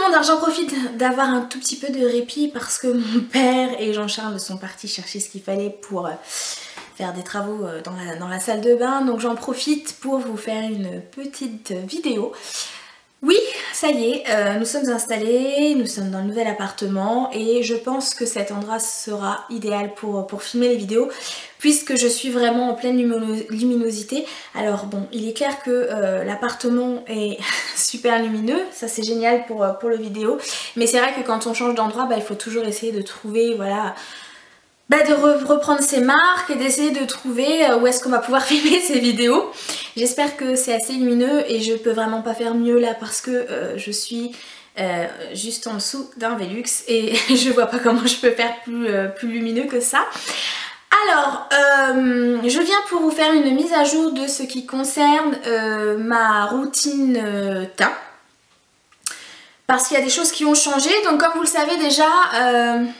alors j'en profite d'avoir un tout petit peu de répit parce que mon père et Jean-Charles sont partis chercher ce qu'il fallait pour faire des travaux dans la salle de bain. Donc j'en profite pour vous faire une petite vidéo. Oui, ça y est, nous sommes installés, nous sommes dans le nouvel appartement et je pense que cet endroit sera idéal pour filmer les vidéos puisque je suis vraiment en pleine luminosité. Alors bon, il est clair que l'appartement est super lumineux, ça c'est génial pour le vidéo, mais c'est vrai que quand on change d'endroit, il faut toujours essayer de trouver, voilà, de reprendre ses marques et d'essayer de trouver où est-ce qu'on va pouvoir filmer ces vidéos. J'espère que c'est assez lumineux et je peux vraiment pas faire mieux là parce que je suis juste en dessous d'un Velux et je vois pas comment je peux faire plus lumineux que ça. Alors, je viens pour vous faire une mise à jour de ce qui concerne ma routine teint. Parce qu'il y a des choses qui ont changé, donc comme vous le savez déjà,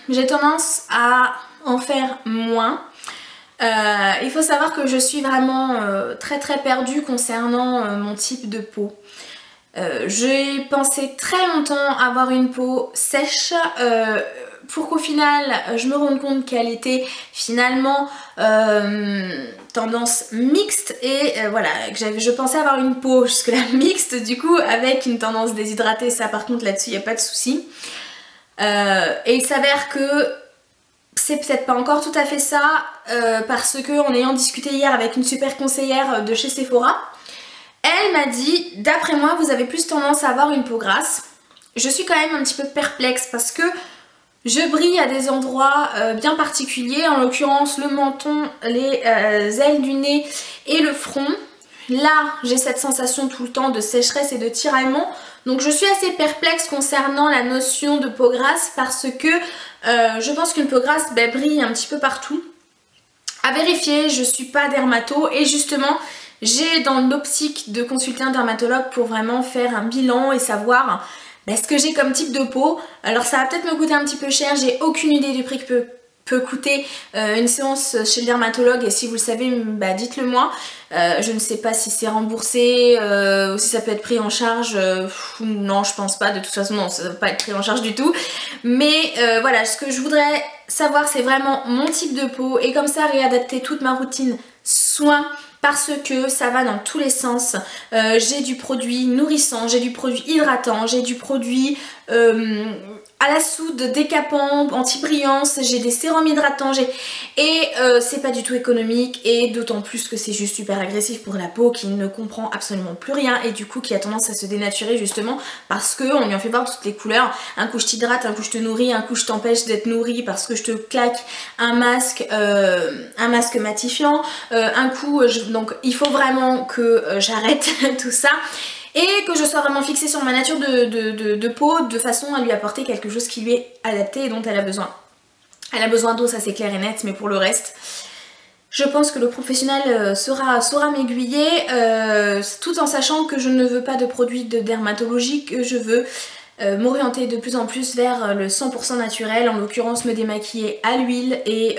j'ai tendance à en faire moins. Il faut savoir que je suis vraiment très perdue concernant mon type de peau. J'ai pensé très longtemps avoir une peau sèche pour qu'au final je me rende compte qu'elle était finalement tendance mixte et voilà, que je pensais avoir une peau jusque là mixte du coup avec une tendance déshydratée. Ça par contre là-dessus il n'y a pas de souci. Et il s'avère que c'est peut-être pas encore tout à fait ça parce que en ayant discuté hier avec une super conseillère de chez Sephora, elle m'a dit, d'après moi vous avez plus tendance à avoir une peau grasse. Je suis quand même un petit peu perplexe parce que je brille à des endroits bien particuliers, en l'occurrence le menton, les ailes du nez et le front. Là j'ai cette sensation tout le temps de sécheresse et de tiraillement, donc je suis assez perplexe concernant la notion de peau grasse parce que je pense qu'une peau grasse brille un petit peu partout. À vérifier, je suis pas dermato et justement j'ai dans l'optique de consulter un dermatologue pour vraiment faire un bilan et savoir ce que j'ai comme type de peau. Alors ça va peut-être me coûter un petit peu cher, j'ai aucune idée du prix que peut coûter une séance chez le dermatologue et si vous le savez, dites-le moi. Je ne sais pas si c'est remboursé ou si ça peut être pris en charge. Non, je pense pas, de toute façon non, ça ne va pas être pris en charge du tout. Mais voilà, ce que je voudrais savoir c'est vraiment mon type de peau et comme ça réadapter toute ma routine soin parce que ça va dans tous les sens. J'ai du produit nourrissant, j'ai du produit hydratant, j'ai du produit à la soude, décapant, anti-brillance, j'ai des sérums hydratants, c'est pas du tout économique et d'autant plus que c'est juste super agressif pour la peau qui ne comprend absolument plus rien et du coup qui a tendance à se dénaturer justement parce qu'on lui en fait voir toutes les couleurs. Un coup je t'hydrate, un coup je te nourris, un coup je t'empêche d'être nourri parce que je te claque un masque matifiant, un coup donc il faut vraiment que j'arrête tout ça. Et que je sois vraiment fixée sur ma nature de peau de façon à lui apporter quelque chose qui lui est adapté et dont elle a besoin. Elle a besoin d'eau, ça c'est clair et net, mais pour le reste, je pense que le professionnel saura m'aiguiller tout en sachant que je ne veux pas de produits de dermatologie, que je veux m'orienter de plus en plus vers le 100% naturel, en l'occurrence me démaquiller à l'huile et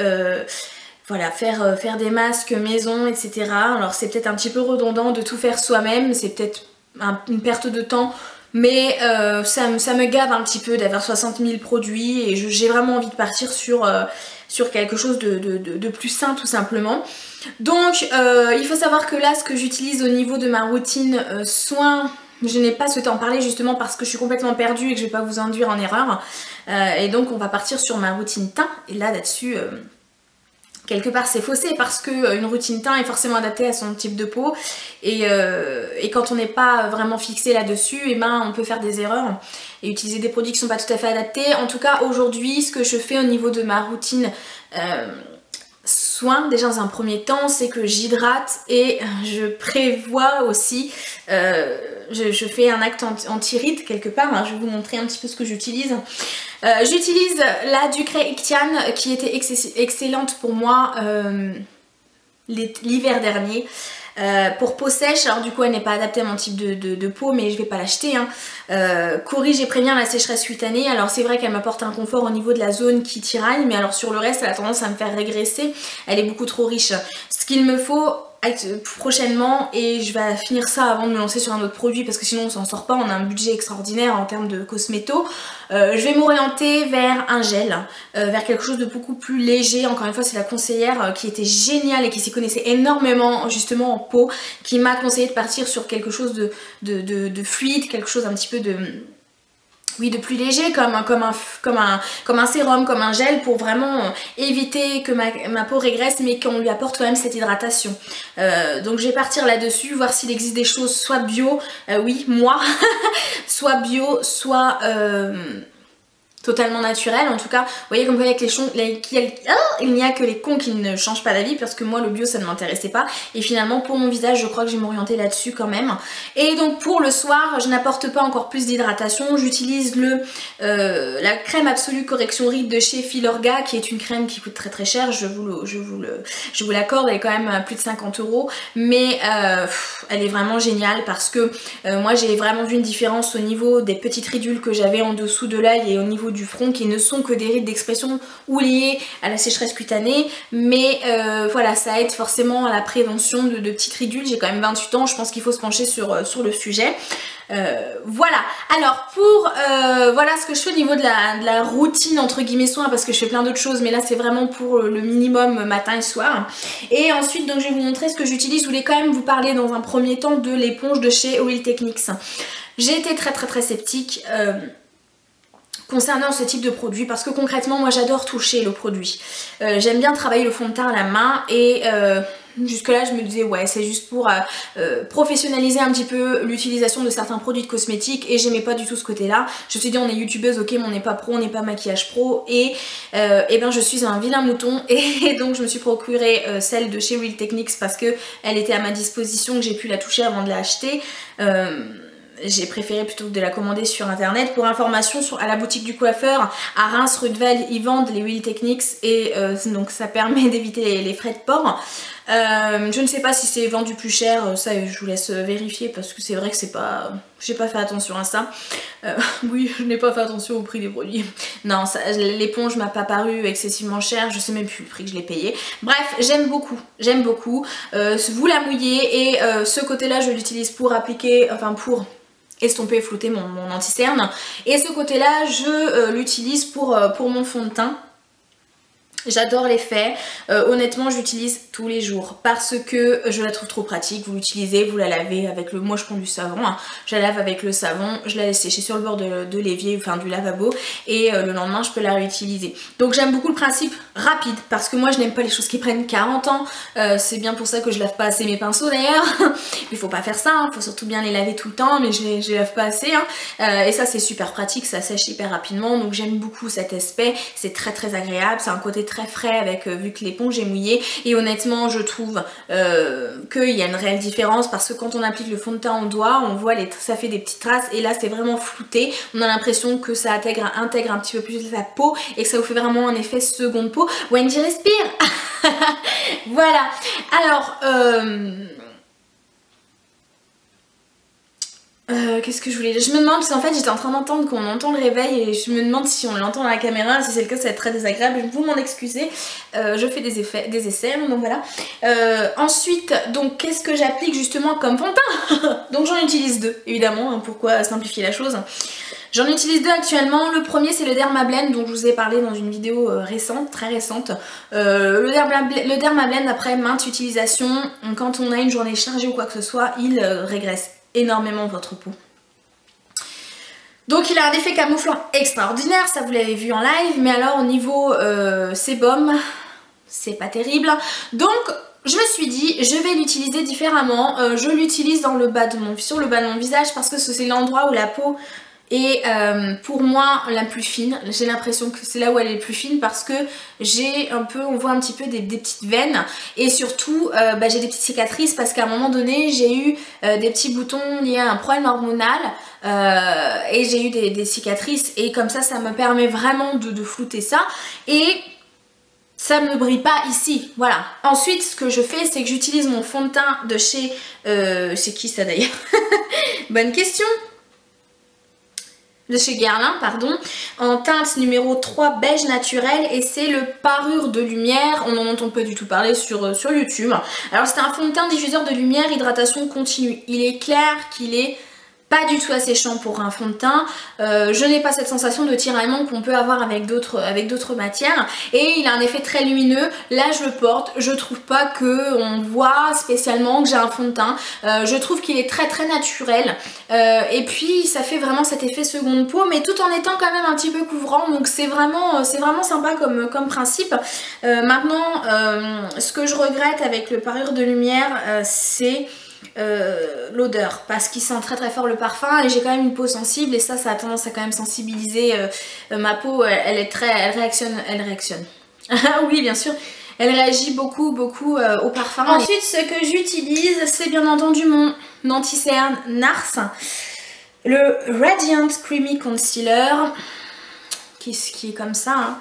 voilà, faire des masques maison, etc. Alors c'est peut-être un petit peu redondant de tout faire soi-même, c'est peut-être une perte de temps, mais ça me gave un petit peu d'avoir 60 000 produits et j'ai vraiment envie de partir sur quelque chose de plus sain tout simplement. Donc il faut savoir que là ce que j'utilise au niveau de ma routine soin, je n'ai pas souhaité en parler justement parce que je suis complètement perdue et que je ne vais pas vous induire en erreur et donc on va partir sur ma routine teint et là-dessus quelque part c'est faussé parce qu'une routine teint est forcément adaptée à son type de peau et quand on n'est pas vraiment fixé là-dessus, on peut faire des erreurs et utiliser des produits qui ne sont pas tout à fait adaptés. En tout cas aujourd'hui ce que je fais au niveau de ma routine soin, déjà dans un premier temps, c'est que j'hydrate et je prévois aussi, je fais un acte anti-rides quelque part, je vais vous montrer un petit peu ce que j'utilise. J'utilise la Ducray Ictian qui était excellente pour moi l'hiver dernier. Pour peau sèche, alors du coup elle n'est pas adaptée à mon type de peau mais je vais pas l'acheter corrige et prévient la sécheresse cutanée. Alors c'est vrai qu'elle m'apporte un confort au niveau de la zone qui tiraille mais alors sur le reste elle a tendance à me faire régresser, elle est beaucoup trop riche. Ce qu'il me faut prochainement et je vais finir ça avant de me lancer sur un autre produit parce que sinon on s'en sort pas, on a un budget extraordinaire en termes de cosméto. Je vais m'orienter vers un gel, vers quelque chose de beaucoup plus léger. Encore une fois c'est la conseillère qui était géniale et qui s'y connaissait énormément justement en peau, qui m'a conseillé de partir sur quelque chose de fluide, quelque chose un petit peu de... Oui, de plus léger, comme un sérum, comme un gel, pour vraiment éviter que ma peau régresse, mais qu'on lui apporte quand même cette hydratation. Donc je vais partir là-dessus, voir s'il existe des choses soit bio, oui, moi, soit bio, soit... totalement naturel. En tout cas, vous voyez comme avec il n'y a que les cons qui ne changent pas d'avis, parce que moi le bio ça ne m'intéressait pas, et finalement pour mon visage je crois que je vais m'orienter là-dessus quand même. Et donc pour le soir je n'apporte pas encore plus d'hydratation, j'utilise la crème absolue correction ride de chez Filorga, qui est une crème qui coûte très très cher, je vous l'accorde, elle est quand même à plus de 50 €, mais elle est vraiment géniale parce que moi j'ai vraiment vu une différence au niveau des petites ridules que j'avais en dessous de l'œil et au niveau du front, qui ne sont que des rides d'expression ou liées à la sécheresse cutanée, mais voilà, ça aide forcément à la prévention de petites ridules. J'ai quand même 28 ans, je pense qu'il faut se pencher sur le sujet. Voilà, alors pour voilà ce que je fais au niveau de la routine entre guillemets soins, parce que je fais plein d'autres choses, mais là c'est vraiment pour le minimum matin et soir. Et ensuite donc je vais vous montrer ce que j'utilise. Je voulais quand même vous parler dans un premier temps de l'éponge de chez Oil Techniques. J'ai été très sceptique concernant ce type de produit, parce que concrètement moi j'adore toucher le produit, j'aime bien travailler le fond de teint à la main, et jusque là je me disais ouais c'est juste pour professionnaliser un petit peu l'utilisation de certains produits de cosmétiques, et j'aimais pas du tout ce côté là. Je me suis dit on est youtubeuse, ok mais on n'est pas pro, on n'est pas maquillage pro, et ben je suis un vilain mouton, et donc je me suis procuré celle de chez Real Techniques parce que elle était à ma disposition, que j'ai pu la toucher avant de l'acheter. J'ai préféré plutôt que de la commander sur internet. Pour information, à la boutique du coiffeur à Reims, rue de Vel, ils vendent les Oil Techniques, et donc ça permet d'éviter les frais de port. Je ne sais pas si c'est vendu plus cher, ça je vous laisse vérifier, parce que c'est vrai que c'est pas... J'ai pas fait attention à ça. Oui, je n'ai pas fait attention au prix des produits. Non, l'éponge m'a pas paru excessivement cher, je sais même plus le prix que je l'ai payé. Bref, j'aime beaucoup, j'aime beaucoup. Vous la mouillez, et ce côté-là je l'utilise pour appliquer, enfin pour estomper et flouter mon anti-cerne, et ce côté-là je l'utilise pour mon fond de teint. J'adore l'effet, honnêtement j'utilise tous les jours parce que je la trouve trop pratique. Vous l'utilisez, vous la lavez avec moi je prends du savon, hein. Je la lave avec le savon, je la laisse sécher sur le bord de l'évier, enfin du lavabo, et le lendemain je peux la réutiliser. Donc j'aime beaucoup le principe rapide, parce que moi je n'aime pas les choses qui prennent 40 ans, c'est bien pour ça que je lave pas assez mes pinceaux d'ailleurs. Il faut pas faire ça, hein. Faut surtout bien les laver tout le temps, mais je les lave pas assez, hein. Et ça c'est super pratique, ça sèche hyper rapidement, donc j'aime beaucoup cet aspect, c'est très agréable, c'est un côté très frais avec vu que l'éponge est mouillée, et honnêtement je trouve qu'il y a une réelle différence, parce que quand on applique le fond de teint au doigt on voit ça fait des petites traces, et là c'est vraiment flouté, on a l'impression que ça intègre un petit peu plus la peau, et que ça vous fait vraiment un effet seconde peau. Wendy respire. Voilà, alors qu'est-ce que je voulais dire? Je me demande, parce qu'en fait j'étais en train d'entendre qu'on entend le réveil, et je me demande si on l'entend dans la caméra. Si c'est le cas ça va être très désagréable, vous m'en excusez. Je fais des essais, donc voilà. Ensuite, donc qu'est-ce que j'applique justement comme fond de teint? Donc j'en utilise deux évidemment, hein, pourquoi simplifier la chose. J'en utilise deux actuellement. Le premier c'est le Dermablend dont je vous ai parlé dans une vidéo récente, très récente. Le Dermablend après maintes utilisations, quand on a une journée chargée ou quoi que ce soit, il régresse énormément votre peau. Donc il a un effet camouflant extraordinaire, ça vous l'avez vu en live, mais alors au niveau sébum, c'est pas terrible. Donc je me suis dit, je vais l'utiliser différemment. Je l'utilise sur le bas de mon visage, parce que c'est l'endroit où la peau est pour moi la plus fine. J'ai l'impression que c'est là où elle est le plus fine, parce que on voit un petit peu des petites veines, et surtout j'ai des petites cicatrices, parce qu'à un moment donné j'ai eu des petits boutons liés à un problème hormonal, et j'ai eu des cicatrices, et comme ça me permet vraiment de flouter ça, et ça ne brille pas ici, voilà. Ensuite ce que je fais c'est que j'utilise mon fond de teint de chez... c'est qui ça d'ailleurs? Bonne question. de chez Guerlain, pardon, en teinte numéro 3 beige naturel, et c'est le parure de lumière. On n'en entend pas du tout parler sur YouTube. Alors c'est un fond de teint diffuseur de lumière, hydratation continue. Il est clair qu'il est pas du tout asséchant pour un fond de teint. Je n'ai pas cette sensation de tiraillement qu'on peut avoir avec d'autres matières, et il a un effet très lumineux. Là je le porte, je trouve pas que on voit spécialement que j'ai un fond de teint. Je trouve qu'il est très naturel, et puis ça fait vraiment cet effet seconde peau, mais tout en étant quand même un petit peu couvrant, donc c'est vraiment sympa comme principe. Maintenant, ce que je regrette avec le parure de lumière, c'est l'odeur, parce qu'il sent très fort le parfum, et j'ai quand même une peau sensible, et ça a tendance à quand même sensibiliser ma peau. Elle réactionne. Oui, bien sûr, elle réagit beaucoup au parfum. Ensuite, ce que j'utilise, c'est bien entendu mon anti-cerne NARS, le Radiant Creamy Concealer, qui est comme ça, hein.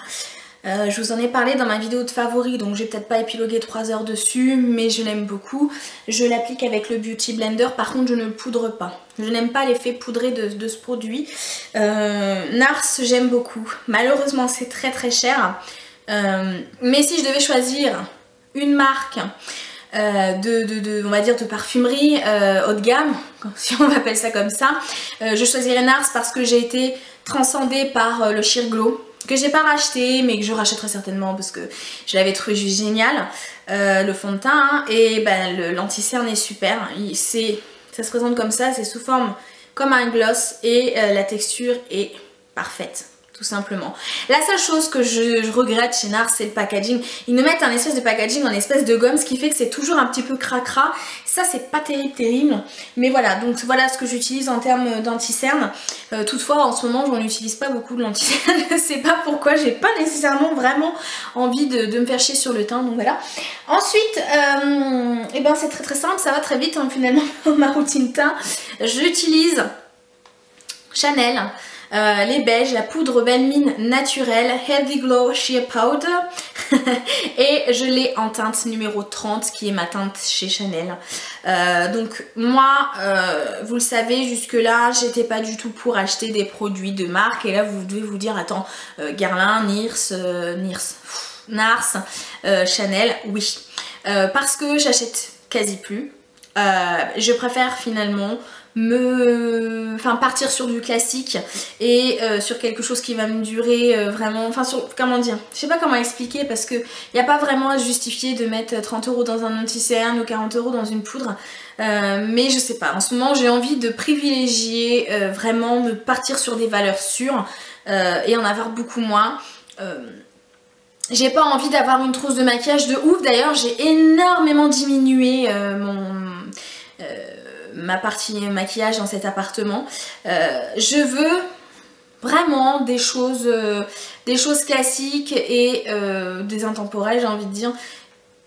Je vous en ai parlé dans ma vidéo de favoris, donc j'ai peut-être pas épilogué 3 heures dessus, mais je l'aime beaucoup. Je l'applique avec le Beauty Blender, par contre je ne le poudre pas. Je n'aime pas l'effet poudré de ce produit. NARS, j'aime beaucoup. Malheureusement c'est très cher, mais si je devais choisir une marque on va dire de parfumerie haut de gamme, si on appelle ça comme ça, je choisirais NARS, parce que j'ai été transcendée par le Sheer Glow, que j'ai pas racheté mais que je rachèterai certainement parce que je l'avais trouvé juste génial, le fond de teint, hein, et ben, l'anti-cerne est super. Ça se présente comme ça, c'est sous forme comme un gloss, et la texture est parfaite, tout simplement. La seule chose que je regrette chez NARS, c'est le packaging. Ils nous mettent un espèce de packaging en espèce de gomme, ce qui fait que c'est toujours un petit peu cracra. Ça c'est pas terrible, mais voilà, donc voilà ce que j'utilise en termes d'anti-cerne. Toutefois en ce moment j'en utilise pas beaucoup de l'anti-cerne, je sais pas pourquoi, j'ai pas nécessairement vraiment envie de me faire chier sur le teint, donc voilà. Ensuite, et ben c'est très simple, ça va très vite, hein, finalement dans ma routine teint. J'utilise Chanel, les beiges, la poudre belle mine naturelle Healthy Glow Sheer Powder et je l'ai en teinte numéro 30 qui est ma teinte chez Chanel. Donc moi, vous le savez, jusque là j'étais pas du tout pour acheter des produits de marque, et là vous devez vous dire attends, Guerlain, NARS, Chanel, oui, parce que j'achète quasi plus. Je préfère finalement partir sur du classique et sur quelque chose qui va me durer vraiment, comment dire, je sais pas comment expliquer, parce que il n'y a pas vraiment à se justifier de mettre 30 € dans un anti-cerne ou 40 € dans une poudre, mais je sais pas, en ce moment j'ai envie de privilégier vraiment de partir sur des valeurs sûres et en avoir beaucoup moins. J'ai pas envie d'avoir une trousse de maquillage de ouf. D'ailleurs j'ai énormément diminué ma partie maquillage dans cet appartement. Je veux vraiment des choses classiques et des intemporelles, j'ai envie de dire,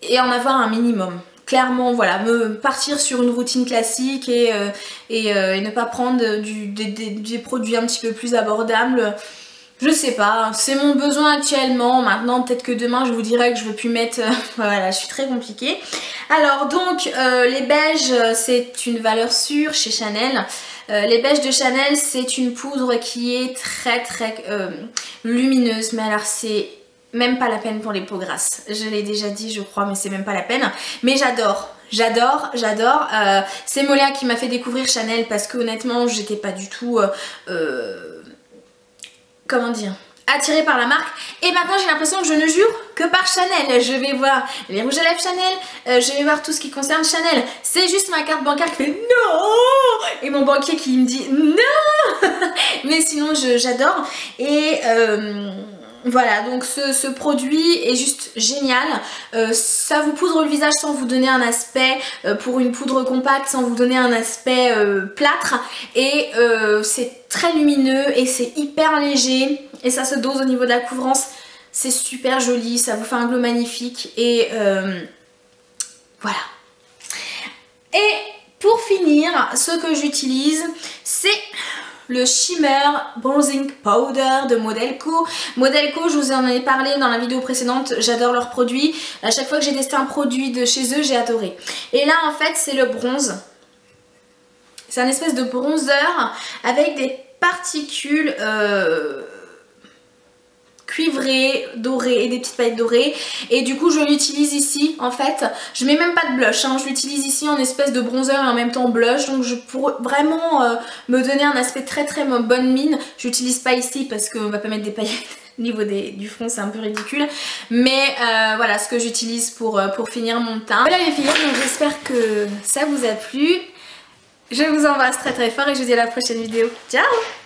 et en avoir un minimum. Clairement, voilà, me partir sur une routine classique et ne pas prendre des produits un petit peu plus abordables. Je sais pas, c'est mon besoin actuellement. Maintenant peut-être que demain je vous dirai que je veux plus mettre... voilà, je suis très compliquée. Alors donc les beiges, c'est une valeur sûre chez Chanel. Les beiges de Chanel, c'est une poudre qui est très lumineuse, mais alors c'est même pas la peine pour les peaux grasses. Je l'ai déjà dit je crois, mais c'est même pas la peine. Mais j'adore. C'est Moléa qui m'a fait découvrir Chanel, parce que honnêtement j'étais pas du tout... comment dire, attirée par la marque, et maintenant j'ai l'impression que je ne jure que par Chanel. Je vais voir les rouges à lèvres Chanel, je vais voir tout ce qui concerne Chanel. C'est juste ma carte bancaire qui fait non, et mon banquier qui me dit non. Mais sinon j'adore, et voilà, donc ce produit est juste génial. Ça vous poudre le visage sans vous donner un aspect, pour une poudre compacte, sans vous donner un aspect plâtre, et c'est très lumineux et c'est hyper léger, et ça se dose au niveau de la couvrance. C'est super joli, ça vous fait un glow magnifique, et voilà. Et pour finir, ce que j'utilise, c'est le Shimmer Bronzing Powder de Modelco. Modelco, je vous en ai parlé dans la vidéo précédente, j'adore leurs produits. À chaque fois que j'ai testé un produit de chez eux, j'ai adoré. Et là, en fait, c'est le bronze. C'est un espèce de bronzer avec des particules cuivrées, dorées et des petites paillettes dorées, et du coup je l'utilise ici en fait. Je mets même pas de blush, hein. Je l'utilise ici en espèce de bronzer et en même temps blush, donc pour vraiment me donner un aspect très bonne mine. J'utilise pas ici parce qu'on va pas mettre des paillettes au niveau du front, c'est un peu ridicule, mais voilà ce que j'utilise pour finir mon teint. Voilà les filles, donc j'espère que ça vous a plu. Je vous embrasse très fort et je vous dis à la prochaine vidéo. Ciao!